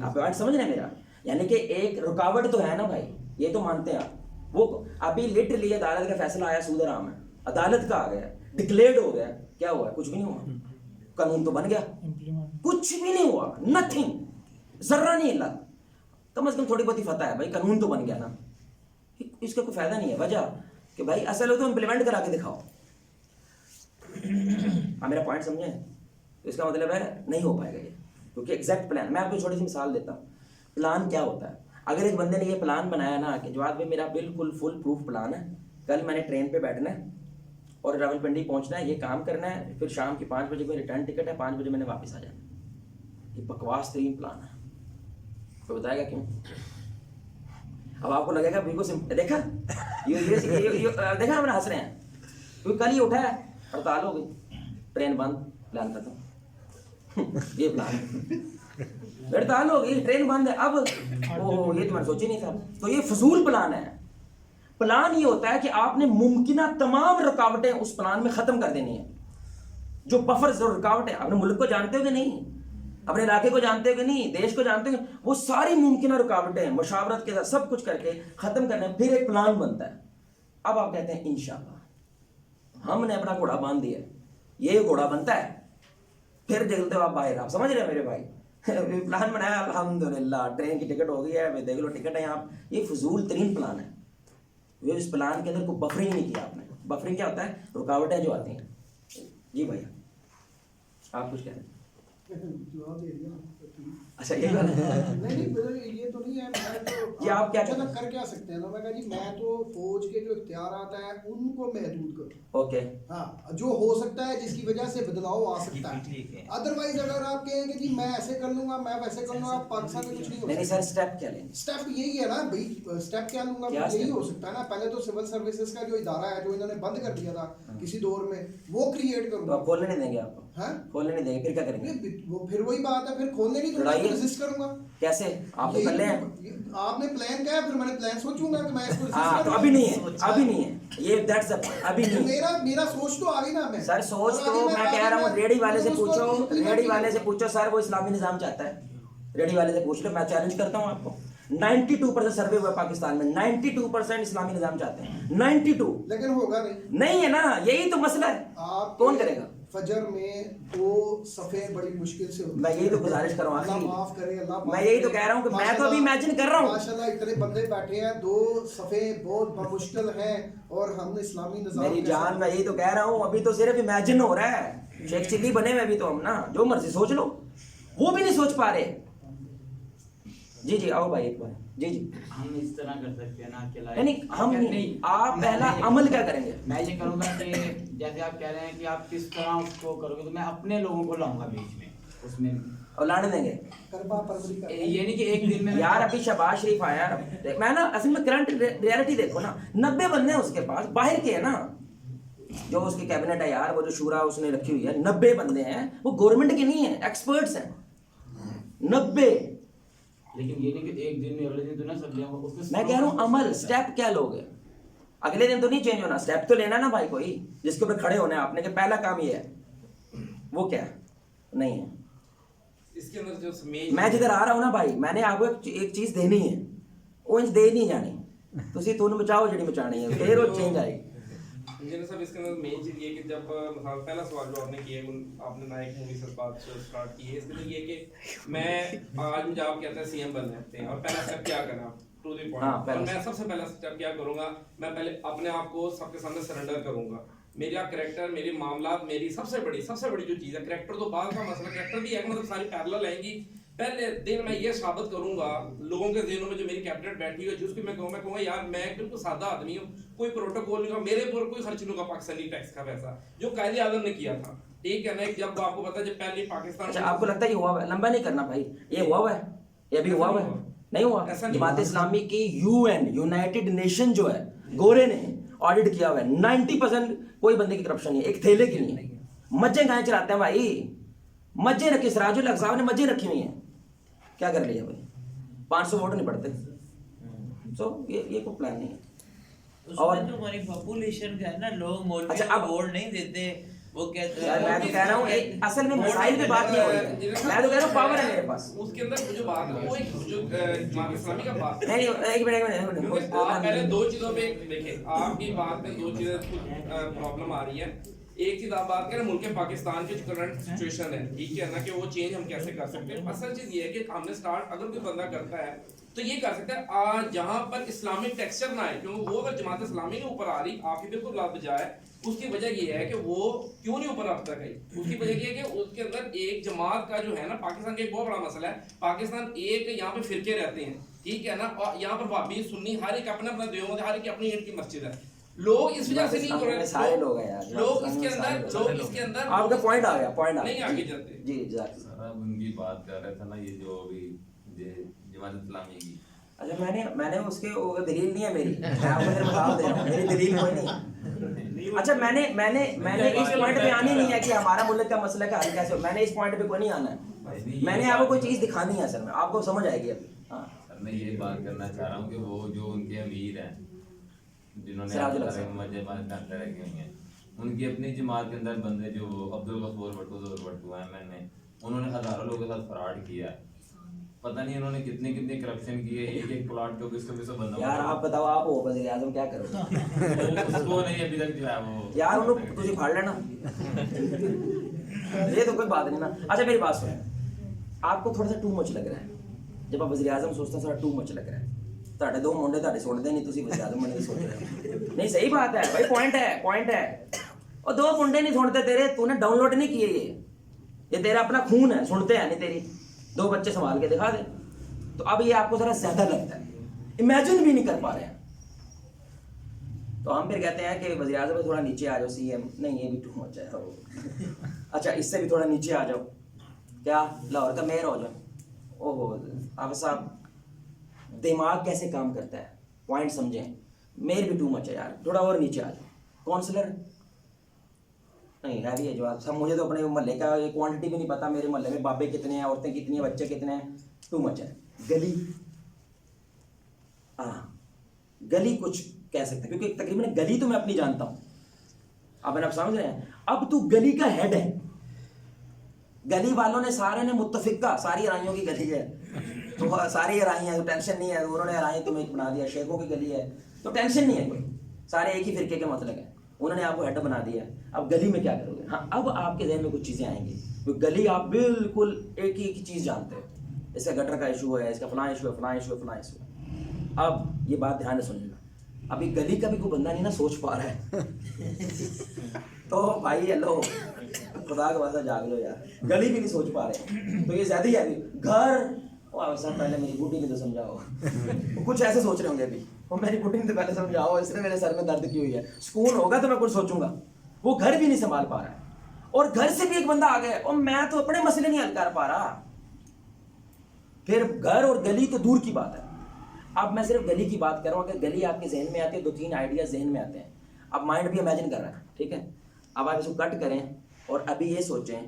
آپ بات سمجھ رہے ہیں میرا؟ یعنی کہ ایک رکاوٹ تو ہے نا بھائی، یہ تو مانتے ہیں آپ. وہ ابھی لٹرلی عدالت کا فیصلہ آیا، سود حرام ہے، عدالت کا آ گیا، ڈکلیئرڈ ہو گیا. کیا ہوا؟ کچھ بھی نہیں ہوا. قانون تو بن گیا، کچھ بھی نہیں ہوا. نتھنگ، ذرہ نہیں ہلا. کم از کم تھوڑی بہت ہی فتح ہے بھائی، قانون تو بن گیا نا. اس کا کوئی فائدہ نہیں ہے. وجہ کہ بھائی اصل ہو تو امپلیمنٹ کرا کے دکھاؤ. آپ میرا پوائنٹ سمجھیں؟ تو اس کا مطلب ہے نہیں ہو پائے گا یہ, کیونکہ ایگزیکٹ پلان. میں آپ کو چھوٹی سی مثال دیتا ہوں. پلان کیا ہوتا ہے؟ اگر ایک بندے نے یہ پلان بنایا نا کہ جواد بھائی میرا بالکل فل پروف پلان ہے, کل میں نے ٹرین پہ بیٹھنا ہے اور راولپنڈی پہنچنا ہے, یہ کام کرنا ہے, پھر شام کی 5 بجے کوئی ریٹرن ٹکٹ ہے, 5 بجے میں نے واپس آ جانا. یہ بکواس ترین پلان ہے. کوئی بتائے گا کیوں؟ اب آپ کو لگے گا بالکل سمپل. دیکھا دیکھا ہم ہنس رہے ہیں کیونکہ کل ہی اٹھا ہے, ہڑتال ہو گئی, ٹرین بند, پلان ختم. یہ پلان ہڑتال ہو گئی, ٹرین بند ہے, اب اوہ یہ تو میں سوچ ہی نہیں تھا. تو یہ فضول پلان ہے. پلان یہ ہوتا ہے کہ آپ نے ممکنہ تمام رکاوٹیں اس پلان میں ختم کر دینی ہیں. جو بفرز اور رکاوٹیں, آپ نے ملک کو جانتے ہو کہ نہیں, اپنے علاقے کو جانتے ہو کہ نہیں, دیش کو جانتے ہو, وہ ساری ممکنہ رکاوٹیں مشاورت کے ساتھ سب کچھ کر کے ختم کرنا ہے, پھر ایک پلان بنتا ہے. اب آپ کہتے ہیں انشاءاللہ ہم نے اپنا گھوڑا باندھ دیا, یہ گھوڑا بنتا ہے, پھر جلتے ہو آپ باہر. آپ سمجھ رہے ہیں میرے بھائی؟ پلان بنایا الحمدللہ, ٹرین کی ٹکٹ ہو گئی ہے, دیکھ لو ٹکٹ ہے یہاں. یہ فضول ترین پلان ہے. اس پلان کے اندر کوئی بفرنگ نہیں کیا آپ نے. بفرنگ کیا ہوتا ہے؟ رکاوٹیں جو آتی ہیں. جی بھائی آپ کچھ کہہ رہے ہیں؟ اچھا یہ یہ تو نہیں ہے. یہ آپ کیا کر کیا سکتے ہیں نا, میں کہا جی میں تو فوج کے جو اختیارات ہیں ان کو محدود کروں. اوکے ہاں, جو ہو سکتا ہے جس کی وجہ سے بدلاؤ آ سکتا ہے. ادروائز اگر آپ کہیں کہ جی میں ایسے کر لوں گا, میں ویسے کر لوں گا, پاکستان میں کچھ نہیں ہو نہیں سکتا. سر اسٹیپ کیا لیں؟ اسٹیپ یہی ہے نا بھائی, اسٹیپ کیا لوں گا, یہی ہو سکتا ہے نا. پہلے تو سول سروسز کا جو ادارہ ہے جو انہوں نے بند کر دیا تھا کسی دور میں, وہ کریٹ کروں تو گا. آپ کھولنے نہیں دیں گے؟ آپ کو کھولنے نہیں دیں گے, پھر کیا کریں گے؟ وہ پھر وہی بات ہے, پھر کھولنے نہیں دوں گا, ریزسٹ کروں گا. کیسے آپ کو کر لیں؟ آپ نے پلان کیا ہے, پھر میں نے پلان سوچوں گا کہ میں اس کو ہاں تو ابھی نہیں ہے, ابھی نہیں ہے یہ, دیٹس ابھی نہیں ہے. میرا سوچ تو آ گئی نا. میں سر سوچ تو میں کہہ رہا ہوں, ریڈی والے سے پوچھو, ریڈی والے سے پوچھو سر وہ اسلامی نظام چاہتا ہے. ریڈی والے سے پوچھ لو, میں چیلنج کرتا ہوں آپ کو. 92% سروے ہوا پاکستان میں, 92% اسلامی نظام چاہتے ہیں. 92 لیکن ہوگا نہیں ہے نا, یہی تو مسئلہ ہے. کون کرے گا؟ فجر میں 2 صفحے بڑی مشکل سے ہوتی. میں یہی تو گزارش کر رہا ہوں, اللہ معاف کرے, اللہ میں یہی تو کہہ رہا ہوں کہ میں تو ابھی امیجن کر رہا ہوں. ماشاءاللہ اتنے بندے بیٹھے ہیں, 2 صفحے بہت مشکل ہیں, اور ہم نے اسلامی نظام. میری جان میں یہی تو کہہ رہا ہوں, ابھی تو صرف امیجن ہو رہا ہے. شیخ چلی بنے ہوئے ابھی تو ہم نا, جو مرضی سوچ لو, وہ بھی نہیں سوچ پا رہے. جی جی آؤ بھائی ایک بار. جی جی ہم اس طرح کر سکتے ہیں نا کہ یعنی ہم نہیں, آپ پہلا عمل کیا کریں گے؟ میں یہ کروں گا کہ جیسے آپ کہہ رہے ہیں کہ آپ کس طرح اس کو کرو گے, تو میں اپنے لوگوں کو لاؤں گا بیچ میں, اس میں اور لانے دیں گے. کربا پروری کا یہ نہیں کہ ایک دن میں یار ابھی شہباز شریف آیا, میں نا اصل میں کرنٹ ریالٹی دیکھو نا, 90 بندے ہیں اس کے پاس, باہر کے ہیں نا, جو اس کی کیبنٹ ہے یار, وہ جو شورا اس نے رکھی ہوئی ہے, 90 بندے ہیں, وہ گورنمنٹ کے نہیں ہیں, ایکسپرٹس ہیں 90. لیکن یہ نہیں کہ ایک دن میں اگلے دن تو نہ سب لیں. میں کہہ رہا ہوں عمل, سٹیپ کیا لوگے, اگلے دن تو نہیں چینج ہونا, سٹیپ تو لینا نا بھائی کوئی, جس کے اوپر کھڑے ہونا ہے آپ نے کہ پہلا کام یہ ہے. وہ کیا نہیں ہے اس کے اندر جو میں جدھر آ رہا ہوں نا بھائی, میں نے آپ کو ایک چیز دینی ہے, وہ انج دے نہیں جانی, تسی تو بچاؤ جڑی بچانی ہے, پھر وہ چینج آئے گی. انجینئر صاحب اس کے اندر مین چیز یہ کہ جب مثال پہلا سوال جو آپ نے کیا, آپ نے نائک مووی سے بات اسٹارٹ کی ہے, اس کے اندر یہ کہ میں آج مجھے آپ کہتے ہیں سی ایم بننا ہے, اور پہلا اسٹیپ کیا کرنا ٹو دی پوائنٹ, اور میں سب سے پہلا اسٹیپ کیا کروں گا, میں پہلے اپنے آپ کو سب کے سامنے سرنڈر کروں گا. میرا کریکٹر, میرے معاملات, میری سب سے بڑی جو چیز ہے, کریکٹر تو بعد کا مسئلہ, کریکٹر بھی ہے مطلب ساری پیرلل آئیں گی. پہلے دن میں یہ ثابت کروں گا لوگوں کے ذہنوں میں جو میری کیبنٹ بیٹھی ہوئی ہے, جس کو میں کہوں گا یار میں بالکل سادہ آدمی ہوں, کوئی پروٹوکول نہیں ہوگا, میرے پر کوئی خرچ نہیں ہوگا پاکستانی ٹیکس کا پیسہ, جو قائد اعظم نے کیا تھا. ٹھیک ہے نا, جب آپ کو پتا ہے جب پہلی پاکستان. اچھا آپ کو لگتا ہے یہ ہوا ہے؟ لمبا نہیں کرنا بھائی, یہ ہوا ہے, یہ ابھی ہوا ہے, نہیں ہوا. جماعت اسلامی کی UN یونائٹڈ نیشن جو ہے, گورے نے آڈٹ کیا ہوا ہے, 90% کوئی بندے کی کرپشن نہیں ہے, ایک تھیلے کی نہیں ہے. مجھے گائیں چلاتے ہیں بھائی, مجھے رکھی, سراج الحق صاحب نے مجھے رکھی ہوئی ہیں, کیا کر لیا بھائی, 500 ووٹ نہیں پڑتے. سو یہ کوئی پلان نہیں ہے. اور تو ہماری پاپولیشن کا ہے نا, لوگ مولوی کو ووٹ نہیں دیتے, وہ کہتے ہیں. میں تو کہہ رہا ہوں اصل میں مسائل پہ بات نہیں ہو رہی ہے, میں تو کہہ رہا ہوں پاور ہے میرے پاس. اس کے اندر جو بات ہے وہ ایک جو جماعت اسلامی کا بات ہے. نہیں ایک منٹ, آپ پہلے 2 چیزوں پہ دیکھیں, آپ کی بات میں 2 چیزیں پرابلم آ رہی ہے. ایک چیز آپ بات کریں ملک پاکستان کی جو کرنٹ سچویشن ہے, ٹھیک ہے نا, کہ وہ چینج ہم کیسے کر سکتے ہیں. اصل چیز یہ ہے کہ ہم نے سٹارٹ, اگر کوئی بندہ کرتا ہے تو یہ کر سکتے ہیں جہاں پر اسلامک ٹیکسچر نہ آئے, کیونکہ وہ اگر جماعت اسلامی کے اوپر آ رہی آپ کی بالکل بات بجائے, اس کی وجہ یہ ہے کہ وہ کیوں نہیں اوپر رابطہ گئی. اس کی وجہ یہ ہے کہ اس کے اندر ایک جماعت کا جو ہے نا, پاکستان کا ایک بہت بڑا مسئلہ ہے, پاکستان ایک یہاں پہ فرقے رہتے ہیں, ٹھیک ہے نا, اور یہاں پر بھابی سنی ہر ایک اپنا اپنا دیوبند, ہر ایک اپنی کی مسجد ہے. لوگ اس وجہ سے نہیں کر رہے, سارے لوگ ہیں یار, لوگ اس کے اندر آپ کا پوائنٹ آ گیا, پوائنٹ نہیں آگے جاتے. جی جزاک سر اب ان کی بات کر رہے تھے نا, یہ جو ابھی جماعت اسلامی کی, اچھا میں نے اس کے دلیل نہیں ہے میری, میں آپ کو بتا دے رہا ہوں, میری دلیل کوئی نہیں ہے. اچھا میں نے اس پوائنٹ پہ آنا ہی نہیں ہے کہ ہمارا ملک کا مسئلہ کا حل کیسے ہو, میں نے اس پوائنٹ پہ کوئی نہیں آنا ہے, میں نے آپ کو کوئی چیز دکھانی ہے سر, میں آپ کو سمجھ آئے گی ابھی. ہاں سر میں یہ بات کرنا چاہ رہا ہوں کہ وہ جو ان کے امیر ہیں جنہوں نے کرتے رکھے ہوئے ہیں, ان کی اپنی جماعت کے اندر بندے جو عبدالغفور بٹو ہیں, میں نے انہوں نے ہزاروں لوگوں کے ساتھ فراڈ کیا ہے, پتہ نہیں انہوں نے کتنے کرپشن کیے, ایک پلاٹ کو کس کو بندہ. یار آپ بتاؤ, آپ ہو وزیر اعظم کیا کرو وہ نہیں ابھی تک جو ہے وہ یار, انہوں تجھے پھاڑ لینا, یہ تو کوئی بات نہیں نا. اچھا میری بات سنیں, آپ کو تھوڑا سا ٹو مچ لگ رہا ہے جب آپ وزیر اعظم سوچتے ہیں, تھوڑا ٹو مچ لگ رہا ہے. تھوڑے دو منڈے تھوڑے سنتے نہیں, تھی وزیر اعظم نہیں سوچ رہے ہو. نہیں صحیح بات ہے بھائی, پوائنٹ ہے. اور دو منڈے نہیں سنتے تیرے, تو نے ڈاؤن لوڈ نہیں کیے, یہ تیرا اپنا خون ہے, سنتے ہیں نہیں تیری. دو بچے سنبھال کے دکھا دے. تو اب یہ آپ کو ذرا زیادہ لگتا ہے, امیجن بھی نہیں کر پا رہے ہیں. تو ہم پھر کہتے ہیں کہ وزیر اعظم تھوڑا نیچے آ جاؤ, سی ایم نہیں, یہ بھی ٹو مچ ہے. اچھا اس سے بھی تھوڑا نیچے آ جاؤ, کیا لاہور کا میئر ہو جاؤ. اوہو آپ صاحب, دماغ کیسے کام کرتا ہے, پوائنٹ سمجھیں. میئر بھی ٹو مچ ہے یار, تھوڑا اور نیچے آ جاؤ. کونسلر نہیں ہے بھی ہے جو آپ سب, مجھے تو اپنے محلے کا کوانٹٹی بھی نہیں پتا, میرے محلے میں بابے کتنے ہیں, عورتیں کتنی ہیں, بچے کتنے ہیں, ٹو مچ ہے. گلی, ہاں گلی کچھ کہہ سکتے ہیں, کیونکہ تقریباً گلی تو میں اپنی جانتا ہوں. اب سمجھ رہے ہیں, اب تو گلی کا ہیڈ ہے. گلی والوں نے سارے نے متفقہ, ساری ارائیوں کی گلی ہے, تو ساری ارائیاں, تو ٹینشن نہیں ہے. انہوں نے ارائیں تمہیں بنا دیا, شیخوں کی گلی ہے, تو ٹینشن نہیں ہے کوئی, سارے ایک ہی فرقے کے مطلب ہیں, انہوں نے آپ کو ہیڈ بنا دیا. اب گلی میں کیا کرو گے؟ ہاں اب آپ کے ذہن میں کچھ چیزیں آئیں گی, کیونکہ گلی آپ بالکل ایک ہی چیز جانتے ہو, اس کا گٹر کا ایشو ہے, اس کا فلاں ایشو ہے. اب یہ بات دھیان سے سننا, ابھی گلی کا بھی کوئی بندہ نہیں نا سوچ پا رہا ہے. تو بھائی ہلو, خدا کا واسطہ جاگ لو یار, گلی بھی نہیں سوچ پا رہے, تو یہ زیادہ ہی ہے. گھر سر پہلے میری بوٹی نے تو سمجھاؤ, کچھ ایسے سوچ رہے ہوں گے ابھی, وہ میری بوٹی نے تو پہلے سمجھاؤ, اس نے میرے سر میں درد کی ہوئی ہے, سکون ہوگا تو میں کچھ سوچوں گا. وہ گھر بھی نہیں سنبھال پا رہا ہے, اور گھر سے بھی ایک بندہ آ گیا, اور میں تو اپنے مسئلے نہیں حل کر پا رہا. پھر گھر اور گلی تو دور کی بات ہے, اب میں صرف گلی کی بات کر رہا ہوں. اگر گلی آپ کے ذہن میں آتی ہے, 2-3 آئیڈیاز ذہن میں آتے ہیں, اب مائنڈ بھی امیجن کر رہا ہے, ٹھیک ہے. اب آپ اس کو کٹ کریں اور ابھی یہ سوچیں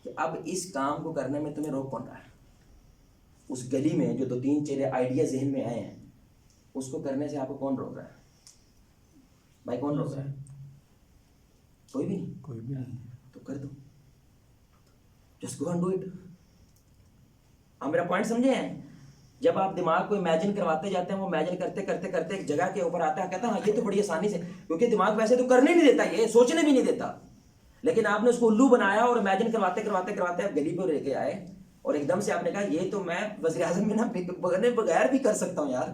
کہ اب اس کام کو کرنے میں تمہیں روک کون رہا ہے. اس گلی میں جو 2-3 آئیڈیا ذہن میں آئے ہیں, اس کو کرنے سے آپ کو کون روک رہا ہے بھائی, کون روک رہا ہے؟ کوئی بھی نہیں. تو کر دو, just go and do it. آپ میرا پوائنٹ سمجھے ہیں؟ جب آپ دماغ کو امیجن کرواتے جاتے ہیں, وہ امیجن کرتے کرتے کرتے ایک جگہ کے اوپر آتا ہے, کہتا ہے ہاں یہ تو بڑی آسانی سے, کیونکہ دماغ ویسے تو کرنے نہیں دیتا, یہ سوچنے بھی نہیں دیتا, لیکن آپ نے اس کو الو بنایا اور امیجن کرواتے کرواتے کرواتے آپ گلی پہ لے کے آئے, اور ایک دم سے آپ نے کہا یہ تو میں وزیر اعظم میں نا بغیر بھی کر سکتا ہوں یار.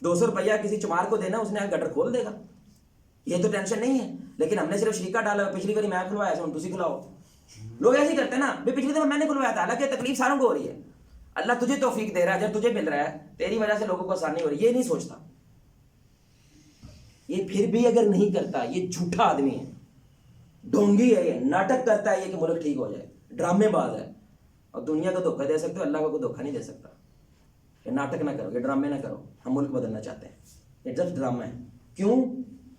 200 روپیہ کسی چمار کو دینا, اس نے گٹر کھول دے گا, یہ تو ٹینشن نہیں ہے. لیکن ہم نے صرف شریکہ ڈالا, پچھلی باری میں کھلوایا تھا, تسی کھلاؤ. لوگ ایسے ہی کرتے ہیں نا, پچھلی دفعہ میں نے کھلوایا تھا, حالانکہ تکلیف ساروں کو ہو رہی ہے. اللہ تجھے توفیق دے رہا ہے, جب تجھے مل رہا ہے, تیری وجہ سے لوگوں کو آسانی ہو رہی ہے, یہ نہیں سوچتا. یہ پھر بھی اگر نہیں کرتا, یہ جھوٹا آدمی ہے, ڈھونگی ہے, یہ ناٹک کرتا ہے یہ کہ ملک ٹھیک ہو جائے, ڈرامے باز ہے. اور دنیا کو دھوکہ دے سکتے ہو, اللہ کو کوئی دھوکہ نہیں دے سکتا. یہ ناٹک نہ کرو, یہ ڈرامے نہ کرو. ہم ملک بدلنا چاہتے ہیں, یہ جسٹ ڈرامہ ہے. کیوں؟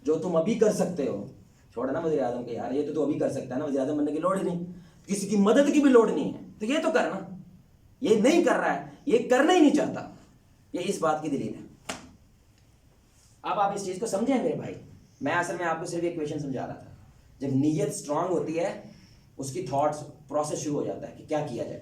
جو تم ابھی کر سکتے ہو, چھوڑا نا وزیر اعظم کے یار, یہ تو ابھی کر سکتا ہے نا, وزیر اعظم بننے کی لوڑ ہی نہیں, کسی کی مدد کی بھی لوڑ نہیں ہے, تو یہ تو کرنا. یہ نہیں کر رہا ہے, یہ کرنا ہی نہیں چاہتا, یہ اس بات کی دلیل ہے. اب آپ اس چیز کو سمجھیں میرے بھائی, میں اصل میں آپ کو صرف ایک کویشچن سمجھا رہا تھا. جب نیت سٹرانگ ہوتی ہے, اس کی تھاٹس پروسیس شروع ہو جاتا ہے کہ کیا کیا جائے.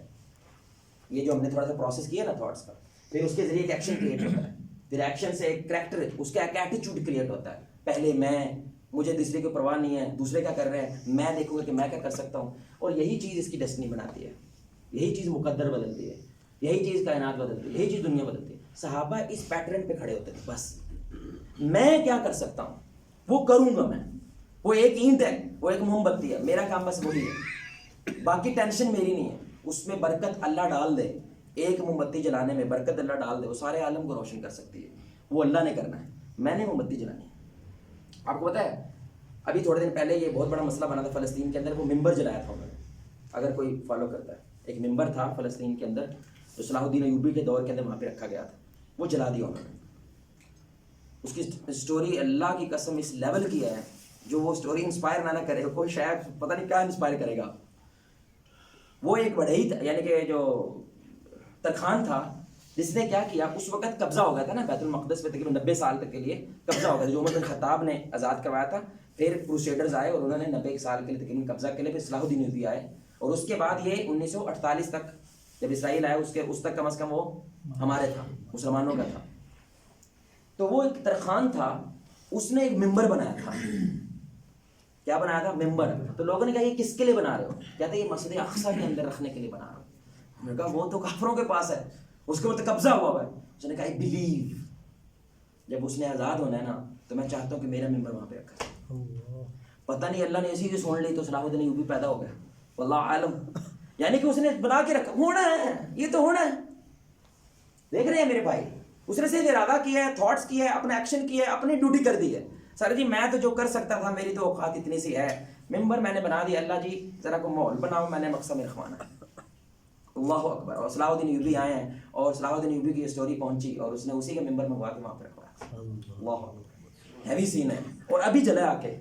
یہ جو ہم نے تھوڑا سا پروسیس کیا نا تھاٹس کا, پھر اس کے ذریعے ایک ایکشن کریٹ ہوتا ہے, پھر ایکشن سے ایک کریکٹر, اس کا ایک ایٹیچیوڈ کریٹ ہوتا ہے. پہلے میں, مجھے دوسرے کی پرواہ نہیں ہے, دوسرے کیا کر رہے ہیں, میں دیکھوں گا کہ میں کیا کر سکتا ہوں. اور یہی چیز اس کی ڈیسٹنی بناتی ہے, یہی چیز مقدر بدلتی ہے, یہی چیز کائنات بدلتی ہے, یہی چیز دنیا بدلتی ہے. صحابہ اس پیٹرن پہ کھڑے ہوتے تھے, بس میں کیا کر سکتا ہوں وہ کروں گا میں, وہ ایک اینٹ ہے, وہ ایک موم بتی ہے, میرا کام بس وہی ہے, باقی ٹینشن میری نہیں ہے, اس میں برکت اللہ ڈال دے, ایک موم بتی جلانے میں برکت اللہ ڈال دے, وہ سارے عالم کو روشن کر سکتی ہے, وہ اللہ نے کرنا ہے, میں نے موم بتی جلانی ہے. آپ کو پتہ ہے ابھی تھوڑے دن پہلے یہ بہت بڑا مسئلہ بنا تھا فلسطین کے اندر, وہ ممبر جلایا تھا انہوں نے, اگر کوئی فالو کرتا ہے, ایک ممبر تھا فلسطین کے اندر جو صلاح الدین ایوبی کے دور کے اندر وہاں پہ رکھا گیا تھا, وہ جلا دیا انہوں نے. اس کی سٹوری اللہ کی قسم اس لیول کی ہے, جو وہ سٹوری انسپائر نہ کرے, کوئی شاید پتہ نہیں کیا انسپائر کرے گا. وہ ایک بڑھئی تھا, یعنی کہ جو ترخان تھا, جس نے کیا کیا, اس وقت قبضہ ہو گیا تھا نا بیت المقدس پہ, تقریباً 90 سال تک کے لیے قبضہ ہو گیا تھا, جو عمر بن خطاب نے آزاد کروایا تھا. پھر کروسیڈرز آئے اور انہوں نے 90 سال کے لیے تقریباً قبضہ کے لیے, پھر صلاح الدین ایوبی آئے, اور اس کے بعد یہ 1948 تک جب اسرائیل آئے اس تک کم از کم وہ ہمارے تھا, مسلمانوں کا تھا. تو وہ ایک ترخان تھا, اس نے ایک ممبر بنایا تھا. کیا بنایا تھا؟ ممبر. تو لوگوں نے کہا یہ کس کے لیے بنا رہے ہو؟ کہتے ہیں یہ مسجد اقصیٰ کے اندر رکھنے کے لیے بنا رہا ہوں. میں نے کہا وہ تو کافروں کے پاس ہے, اس کے اوپر قبضہ ہوا ہے. اس نے کہا I believe جب اس نے آزاد ہونا ہے نا, تو میں چاہتا ہوں کہ میرا ممبر وہاں پہ رکھا. پتہ نہیں اللہ نے ایسی چیز سن لی تو صلاح الدین ایوبی پیدا ہو گیا, واللہ عالم. یعنی کہ اس نے بنا کے رکھا, ہونا ہے, یہ تو ہونا ہے. دیکھ رہے ہیں میرے بھائی, اس نے صرف ارادہ کیا ہے, تھاٹس کیا ہے, اپنا ایکشن کیا ہے, اپنی ڈیوٹی کر دی ہے. سر جی میں تو جو کر سکتا تھا, میری تو اوقات اتنی سی ہے, ممبر میں نے بنا دیا, اللہ جی ذرا کو ماحول بناؤ, میں نے مقصد میں رکھوانا ہے. اللہ اکبر. اور صلاح الدین ایوبی آئے ہیں, اور صلاح الدین ایوبی کی اسٹوری پہنچی, اور اس نے اسی کا ممبر منگوا کے وہاں پہ رکھوایا. اللہ ہیوی سین ہے. اور ابھی جلا آ کے,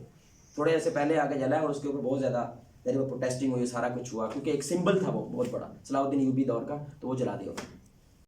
تھوڑے ایسے پہلے آ کے جلا ہے, اور اس کے اوپر بہت زیادہ پروٹیسٹنگ ہوئی, سارا کچھ ہوا, کیونکہ ایک سمبل تھا وہ بہت بڑا صلاح الدین ایوبی دور کا, تو وہ جلا دیا.